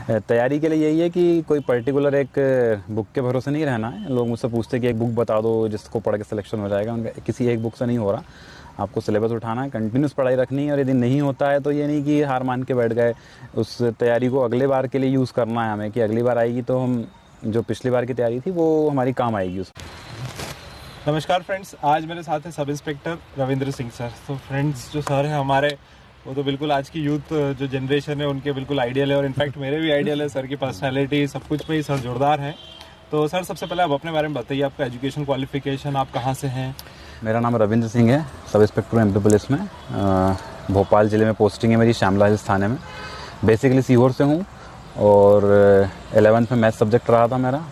तैयारी के लिए यही है कि कोई पर्टिकुलर एक बुक के भरोसे नहीं रहना है। लोग मुझसे पूछते हैं कि एक बुक बता दो जिसको पढ़ के सिलेक्शन हो जाएगा। उनका किसी एक बुक से नहीं हो रहा, आपको सिलेबस उठाना है, कंटिन्यूस पढ़ाई रखनी है। और यदि नहीं होता है तो ये नहीं कि हार मान के बैठ गए, उस तैयारी को अगले बार के लिए यूज़ करना है हमें, कि अगली बार आएगी तो हम जो पिछली बार की तैयारी थी वो हमारी काम आएगी उस। नमस्कार फ्रेंड्स, आज मेरे साथ है sub inspector Ravindra Singh sir. तो फ्रेंड्स, जो सर है हमारे, वो तो बिल्कुल आज की यूथ जो जनरेशन है उनके बिल्कुल आइडियल है, और इनफैक्ट मेरे भी आइडियल है। सर की पर्सनैलिटी सब कुछ में ही सर जोरदार हैं। तो सर, सबसे पहले आप अपने बारे में बताइए, आपका एजुकेशन क्वालिफिकेशन, आप कहाँ से हैं? मेरा नाम रविंद्र सिंह है, सब इंस्पेक्टर एमपी पुलिस में। भोपाल ज़िले में पोस्टिंग है मेरी, श्यामला हिल्स थाने में। बेसिकली सीहोर से हूँ और 11th में मैथ सब्जेक्ट रहा था मेरा।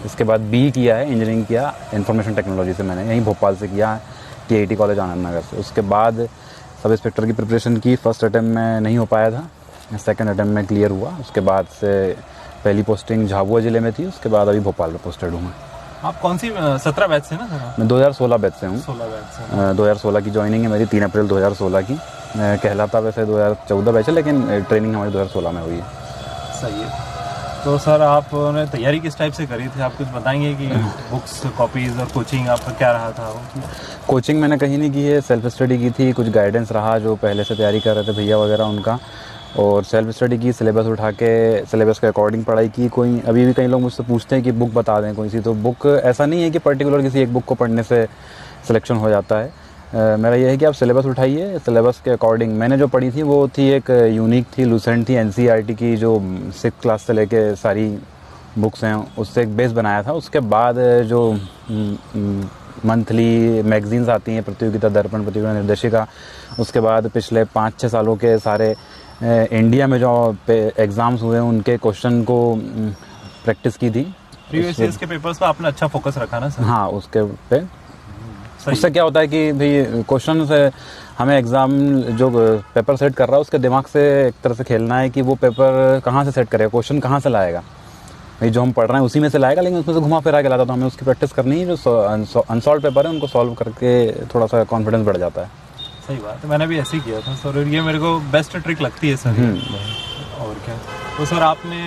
इसके बाद BE किया है, इंजीनियरिंग किया इंफॉर्मेशन टेक्नोलॉजी से मैंने, यहीं भोपाल से किया है, TIT कॉलेज आनंद नगर से। उसके बाद सब इंस्पेक्टर की प्रिपरेशन की। फर्स्ट अटैम्प्ट में नहीं हो पाया था, सेकंड अटैम्प्ट में क्लियर हुआ। उसके बाद से पहली पोस्टिंग झाबुआ ज़िले में थी, उसके बाद अभी भोपाल में पोस्टेड हूँ मैं। आप कौन सी 17 बैच से ना सर? मैं 2016 बैच से हूँ। 16 बैच से। 2016 की ज्वाइनिंग है मेरी, 3 अप्रैल 2016 की। कहलाता वैसे 2014 बैच है, लेकिन ट्रेनिंग हमारी 2016 में हुई है। सही है। तो सर, आपने तैयारी किस टाइप से करी थी? आप कुछ बताएंगे कि बुक्स, कॉपीज़ और कोचिंग आपका क्या रहा था? कोचिंग मैंने कहीं नहीं की है, सेल्फ स्टडी की थी। कुछ गाइडेंस रहा जो पहले से तैयारी कर रहे थे भैया वगैरह, उनका। और सेल्फ स्टडी की, सिलेबस उठा के सिलेबस के अकॉर्डिंग पढ़ाई की। कोई अभी भी कई लोग मुझसे पूछते हैं कि बुक बता दें कोई सी, तो बुक ऐसा नहीं है कि पर्टिकुलर किसी एक बुक को पढ़ने से सिलेक्शन हो जाता है। मेरा ये है कि आप सिलेबस उठाइए, सिलेबस के अकॉर्डिंग। मैंने जो पढ़ी थी वो थी एक यूनिक थी, लूसेंट थी, NCERT की जो 6th क्लास से लेके सारी बुक्स हैं, उससे एक बेस बनाया था। उसके बाद जो मंथली मैगजीन्स आती हैं, प्रतियोगिता दर्पण, प्रतियोगिता निर्देशिका, उसके बाद पिछले 5-6 सालों के सारे इंडिया में जो एग्ज़ाम्स हुए उनके क्वेश्चन को प्रैक्टिस की थी। प्रीवियस ईयर्स के पेपर्स पर आपने अच्छा फोकस रखा ना सर? हाँ, उसके पे। उससे क्या होता है कि भाई क्वेश्चन से हमें एग्ज़ाम जो पेपर सेट कर रहा है उसके दिमाग से एक तरह से खेलना है कि वो पेपर कहाँ से सेट करेगा, क्वेश्चन कहाँ से लाएगा। भाई जो हम पढ़ रहे हैं उसी में से लाएगा, लेकिन उसमें से घुमा फिरा के लाता, तो हमें उसकी प्रैक्टिस करनी है। जो अनसॉल्व पेपर है उनको सॉल्व करके थोड़ा सा कॉन्फिडेंस बढ़ जाता है। सही बात है, मैंने भी ऐसे ही किया था सर, और ये मेरे को बेस्ट ट्रिक लगती है सर। और क्या। तो सर, आपने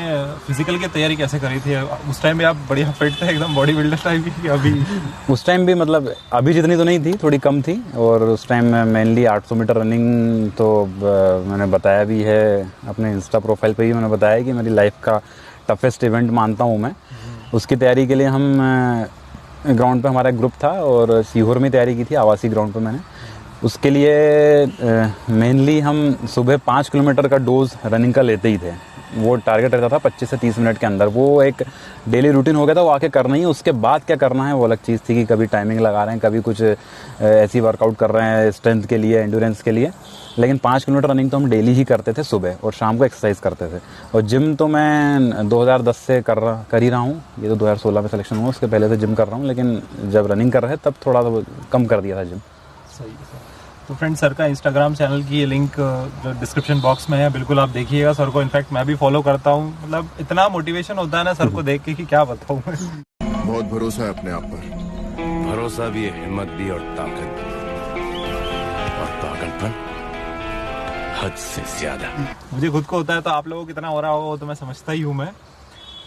फिजिकल की तैयारी कैसे करी थी? उस टाइम भी आप बढ़िया फिट थे, एकदम बॉडी बिल्डर टाइप की? अभी उस टाइम भी मतलब अभी जितनी तो नहीं थी, थोड़ी कम थी। और उस टाइम में मेनली 800 मीटर रनिंग तो मैंने बताया भी है अपने इंस्टा प्रोफाइल पे ही। मैंने बताया कि मेरी लाइफ का टफेस्ट इवेंट मानता हूँ मैं। उसकी तैयारी के लिए हम ग्राउंड पे हमारा ग्रुप था और सीहोर में तैयारी की थी, आवासीय ग्राउंड पे मैंने। उसके लिए मेनली हम सुबह 5 किलोमीटर का डोज रनिंग का लेते ही थे। वो टारगेट रहता था 25 से 30 मिनट के अंदर। वो एक डेली रूटीन हो गया था, वो आके करना ही। उसके बाद क्या करना है वो अलग चीज़ थी, कि कभी टाइमिंग लगा रहे हैं, कभी कुछ ऐसी वर्कआउट कर रहे हैं स्ट्रेंथ के लिए, एंड्योरेंस के लिए। लेकिन 5 किलोमीटर रनिंग तो हम डेली ही करते थे सुबह, और शाम को एक्सरसाइज करते थे। और जिम तो मैं 2010 से कर ही रहा हूँ। ये तो 2016 में सिलेक्शन हुआ, उसके पहले से जिम कर रहा हूँ, लेकिन जब रनिंग कर रहे तब थोड़ा कम कर दिया था जिम। सही है। तो फ्रेंड्स, सर का इंस्टाग्राम चैनल की लिंक जो डिस्क्रिप्शन बॉक्स में है, बिल्कुल आप देखिएगा। सर को इनफैक्ट मैं भी फॉलो करता हूँ। मतलब इतना मोटिवेशन होता है ना सर को देख के कि क्या बताऊँ मैं। बहुत भरोसा है अपने आप पर। भरोसा भी है, हिम्मत भी, और ताकत भी। और पागलपन हद से ज्यादा। मुझे खुद को होता है, तो आप लोगों को कितना हो रहा होगा वो तो मैं समझता ही हूँ मैं।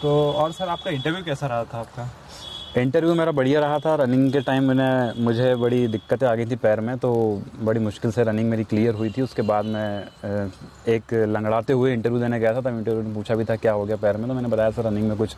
तो और सर, आपका इंटरव्यू कैसा रहा था आपका? इंटरव्यू मेरा बढ़िया रहा था। रनिंग के टाइम मुझे बड़ी दिक्कतें आ गई थी पैर में, तो बड़ी मुश्किल से रनिंग मेरी क्लियर हुई थी। उसके बाद मैं एक लंगड़ाते हुए इंटरव्यू देने गया था। तब इंटरव्यू ने पूछा भी था क्या हो गया पैर में, तो मैंने बताया सर रनिंग में कुछ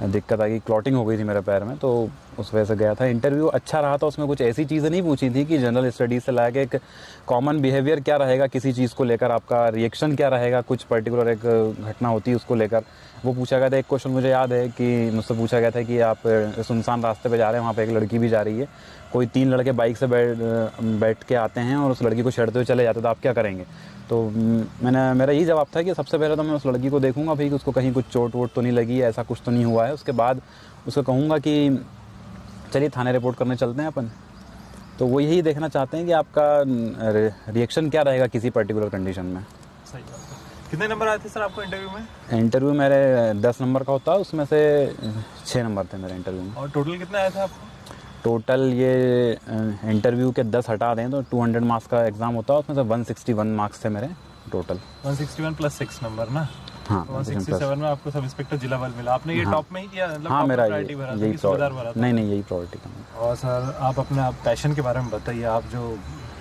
दिक्कत आ गई, क्लॉटिंग हो गई थी मेरे पैर में, तो उस वजह से गया था। इंटरव्यू अच्छा रहा था। उसमें कुछ ऐसी चीज़ें नहीं पूछी थी कि जनरल स्टडीज से लाके एक कॉमन बिहेवियर क्या रहेगा किसी चीज़ को लेकर, आपका रिएक्शन क्या रहेगा, कुछ पर्टिकुलर एक घटना होती है उसको लेकर, वो पूछा गया था। एक क्वेश्चन मुझे याद है कि मुझसे पूछा गया था कि आप सुनसान रास्ते पे जा रहे हैं, वहाँ पे एक लड़की भी जा रही है, कोई 3 लड़के बाइक से बैठ के आते हैं और उस लड़की को छेड़ते हुए चले जाते, तो आप क्या करेंगे? तो मेरा यही जवाब था कि सबसे पहले तो मैं उस लड़की को देखूंगा भाई कि उसको कहीं कुछ चोट वोट तो नहीं लगी है, ऐसा कुछ तो नहीं हुआ है। उसके बाद उसको कहूँगा कि चलिए थाने रिपोर्ट करने चलते हैं अपन। तो वो यही देखना चाहते हैं कि आपका रिएक्शन क्या रहेगा किसी पर्टिकुलर कंडीशन में। सही बात है। कितने नंबर आए थे सर आपको इंटरव्यू में? इंटरव्यू मेरे 10 नंबर का होता है, उसमें से 6 नंबर थे मेरे इंटरव्यू में। और टोटल कितने आए थे आपको? टोटल ये इंटरव्यू के 10 हटा दें तो 200 मार्क्स का एग्ज़ाम होता है, उसमें से 161 मार्क्स थे मेरे टोटल। 161 प्लस 6 नंबर ना? हाँ, तो 167 में आपको सब इंस्पेक्टर जिला बल मिला। आपने ये टॉप में ही किया, मतलब हाँ top मेरा priority भरा था यही कि सूबेदार भरा था? नहीं यही प्रायोरिटी था। और सर आप अपने पैशन के बारे में बताइए, आप जो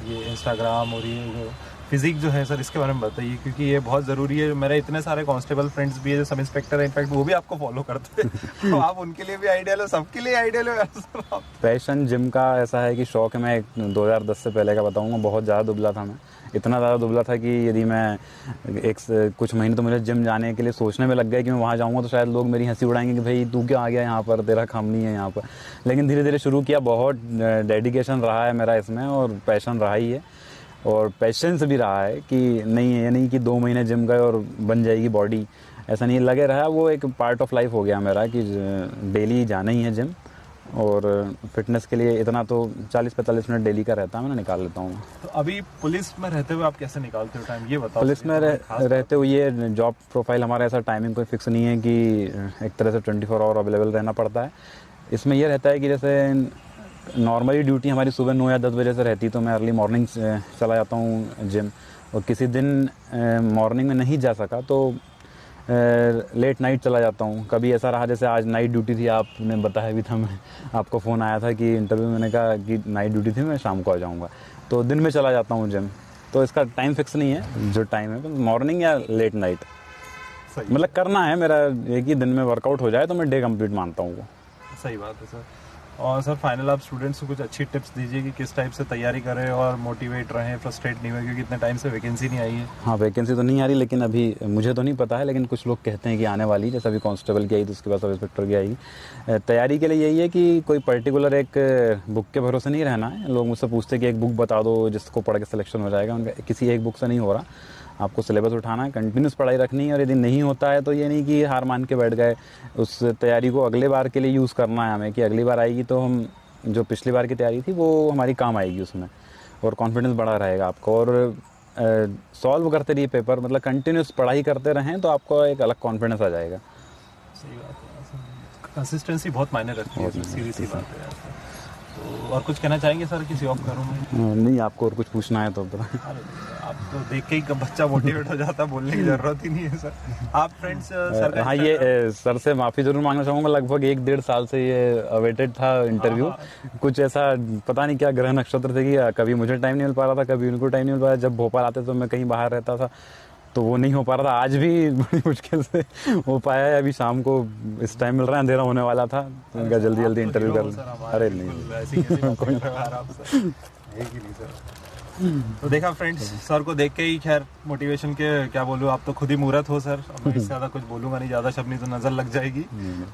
ये इंस्टाग्राम और ये जो फिजिक जो है सर, इसके बारे में बताइए, क्योंकि ये बहुत ज़रूरी है। मेरे इतने सारे कांस्टेबल फ्रेंड्स भी है जो सब इंस्पेक्टर है, इनफैक्ट वो भी आपको फॉलो करते हैं तो आप उनके लिए भी आइडियल हो, सबके लिए आइडियल हो सर। पैशन जिम का ऐसा है कि शौक है। मैं 2010 से पहले का बताऊंगा, बहुत ज़्यादा दुबला था मैं, इतना ज़्यादा दुबला था कि यदि मैं कुछ महीने तो मुझे जिम जाने के लिए सोचने में लग गए कि मैं वहाँ जाऊँगा तो शायद लोग मेरी हंसी उड़ाएंगे कि भाई तू क्या आ गया यहाँ पर, तेरा काम नहीं है यहाँ पर। लेकिन धीरे धीरे शुरू किया, बहुत डेडिकेशन रहा है मेरा इसमें और पैशन रहा ही है, और पैशन से भी रहा है कि नहीं ये नहीं कि 2 महीने जिम गए और बन जाएगी बॉडी, ऐसा नहीं लगे रहा। वो एक पार्ट ऑफ लाइफ हो गया मेरा कि डेली जाना ही है जिम, और फिटनेस के लिए इतना तो 40-45 मिनट डेली का रहता है, मैं निकाल लेता हूँ। तो अभी पुलिस में रहते हुए आप कैसे निकालते हो टाइम, ये बताओ। पुलिस में रहते हुए ये जॉब प्रोफाइल हमारा ऐसा टाइमिंग कोई फिक्स नहीं है कि एक तरह से 24 आवर अवेलेबल रहना पड़ता है। इसमें यह रहता है कि जैसे नॉर्मली ड्यूटी हमारी सुबह 9 या 10 बजे से रहती, तो मैं अर्ली मॉर्निंग चला जाता हूँ जिम, और किसी दिन मॉर्निंग में नहीं जा सका तो लेट नाइट चला जाता हूँ। कभी ऐसा रहा जैसे आज नाइट ड्यूटी थी, आपने बताया भी था, मैं आपको फ़ोन आया था कि इंटरव्यू में, मैंने कहा कि नाइट ड्यूटी थी, मैं शाम को आ जाऊँगा, तो दिन में चला जाता हूँ जिम। तो इसका टाइम फिक्स नहीं है, जो टाइम है मॉर्निंग या लेट नाइट, मतलब करना है मेरा, एक ही दिन में वर्कआउट हो जाए तो मैं डे कंप्लीट मानता हूँ वो। सही बात है सर। और सर फाइनल आप स्टूडेंट्स को कुछ अच्छी टिप्स दीजिए कि किस टाइप से तैयारी करें और मोटिवेट रहें, फ्रस्ट्रेट नहीं हुए, क्योंकि इतने टाइम से वैकेंसी नहीं आई है। हाँ वैकेंसी तो नहीं आ रही, लेकिन अभी मुझे तो नहीं पता है, लेकिन कुछ लोग कहते हैं कि आने वाली, जैसे अभी कांस्टेबल की आई तो उसके बाद सब इंस्पेक्टर की आएगी। तैयारी के लिए यही है कि कोई पर्टिकुलर एक बुक के भरोसे नहीं रहना है। लोग मुझसे पूछते हैं कि एक बुक बता दो जिसको पढ़ के सिलेक्शन हो जाएगा, उनका किसी एक बुक से नहीं हो रहा। आपको सिलेबस उठाना है, कंटिन्यूस पढ़ाई रखनी है, और यदि नहीं होता है तो ये नहीं कि हार मान के बैठ गए, उस तैयारी को अगले बार के लिए यूज़ करना है हमें, कि अगली बार आएगी तो हम जो पिछली बार की तैयारी थी वो हमारी काम आएगी उसमें, और कॉन्फिडेंस बढ़ा रहेगा आपको। और सॉल्व करते रहिए पेपर, मतलब कंटिन्यूस पढ़ाई करते रहें तो आपको एक अलग कॉन्फिडेंस आ जाएगा। सही बात है, कंसिस्टेंसी बहुत मायने रखती है, सीधी सी बात है। तो और कुछ कहना चाहेंगे सर किसी और करूँ में? नहीं, आपको और कुछ पूछना है तो आप तो देख के ही बच्चा मोटिवेट हो जाता है, बोलने की जरूरत ही नहीं है सर। आप फ्रेंड्स सर हाँ, ये सर से माफ़ी ज़रूर मांगना चाहूँगा, लगभग 1-1.5 साल से ये अवेटेड था इंटरव्यू। कुछ ऐसा पता नहीं क्या ग्रह नक्षत्र थे कि कभी मुझे टाइम नहीं मिल पा रहा था, कभी उनको टाइम नहीं मिल पा रहा। जब भोपाल आते तो मैं कहीं बाहर रहता था तो वो नहीं हो पा रहा था। आज भी बड़ी मुश्किल से हो पाया है, अभी शाम को इस टाइम मिल रहा है, अंधेरा होने वाला था, उनका जल्दी इंटरव्यू कर। अरे नहीं, कोई तो देखा फ्रेंड्स, सर को देख के ही खैर मोटिवेशन के क्या बोलूँ, आप तो खुद ही मूर्त हो सर। अब मैं इससे ज़्यादा कुछ बोलूँगा नहीं, ज़्यादा शब्द नहीं तो नज़र लग जाएगी।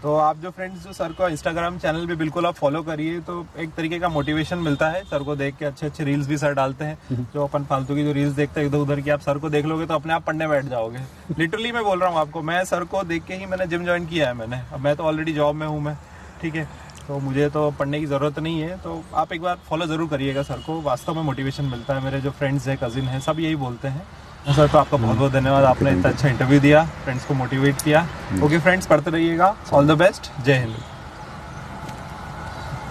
तो आप जो फ्रेंड्स जो सर को इंस्टाग्राम चैनल भी बिल्कुल आप फॉलो करिए, तो एक तरीके का मोटिवेशन मिलता है। सर को देख के अच्छे अच्छे रील्स भी सर डालते हैं, जो अपन फालतू की जो रील्स देखते हैं इधर उधर की, आप सर को देख लोगे तो अपने आप पढ़ने बैठ जाओगे। लिटरली मैं बोल रहा हूँ आपको, मैं सर को देख के ही मैंने जिम ज्वाइन किया है मैंने। अब मैं तो ऑलरेडी जॉब में हूँ मैं, ठीक है, तो मुझे तो पढ़ने की ज़रूरत नहीं है। तो आप एक बार फॉलो ज़रूर करिएगा सर को, वास्तव में मोटिवेशन मिलता है। मेरे जो फ्रेंड्स हैं, कजिन हैं, सब यही बोलते हैं। सर तो आपका बहुत बहुत धन्यवाद, आपने इतना अच्छा इंटरव्यू दिया, फ्रेंड्स को मोटिवेट किया। ओके फ्रेंड्स, पढ़ते रहिएगा, ऑल द बेस्ट, जय हिंद।